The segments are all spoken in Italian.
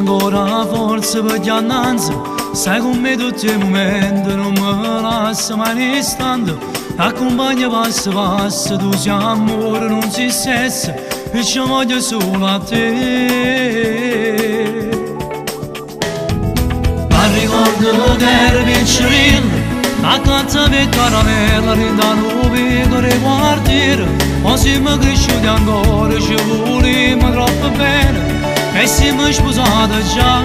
ancora forza per gli annanzi, sai con me tutti i momenti, non mi lascia mai un istante, accompagna passo passo, tu sei amore, non si stessa, e ci voglio solo a te. Ma ricordo che eri piccolino, accanto a me caramella, rindano piccole quartiere, ma siamo cresciuti ancora, ci vogliamo troppo bene, e siamo sposati già.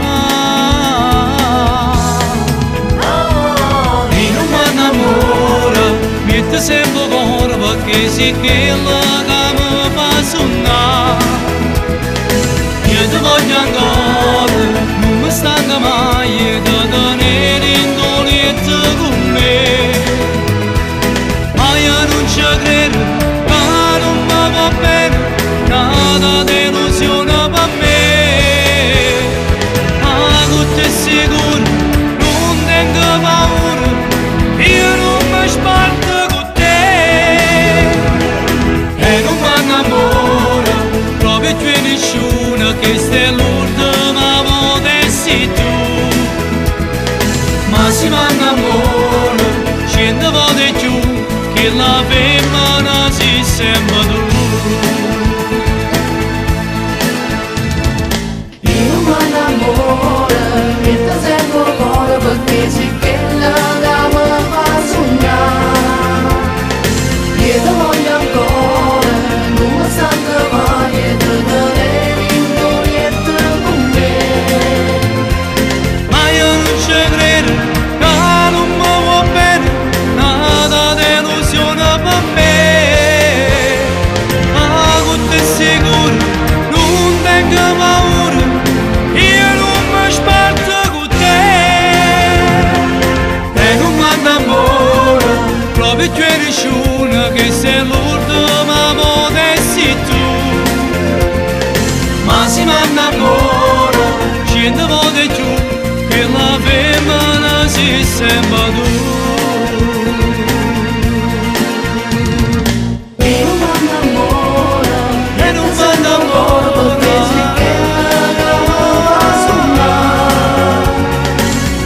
E non mi innamoro, mette sempre cuore, perché sei quella che mi fa sognare. Io ti voglio ancora, non mi stanca mai di tenere in doletta con me. Ma io non ci credo, ma non mi va bene, nada delusione per me. Ma tu sei sicuro, non tengo paura, io non mi sparto con te. E non mi innamoro, proprio più nessuno, che stai l'ultima volta sei tu. Ma si mi innamoro, 100 volte più, che la femmina si sembra tu. Io mi innamoro, che ti sento cuore, perché sei quella che mi fa sognare. Io ti voglio ancora, non mi stanca mai di tenere in doletta con me. Ma io non ci credo, che non mi va bene, nada delusione per me. Ma tu sei sicuro, non tengo paura, io non mi sparto con te. E non mi innamoro, proprio più nessuno, che sei l'ultima volta sei tu. Ma si mi innamoro, 100 volte più, che la femmina si sembra tu. Io mi innamoro, E non mi innamoro, perché sei quella che mi fa sognare.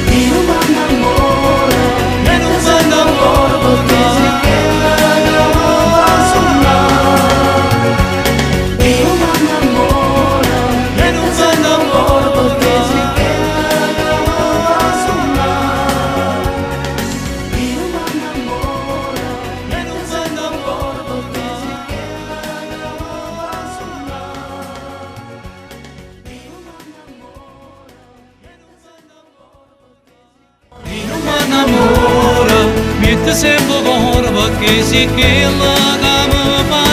Io mi innamoro, e non mi innamoro, perché sei quella che mi fa sognare. Io mi innamoro, e non mi innamoro, perché sei quella che mi fa sognare. Io mi innamoro, e non mi innamoro, perché sei quella che mi fa sognare. e non mi innamoro, mette sempre cuore, perché sei quella che mi fa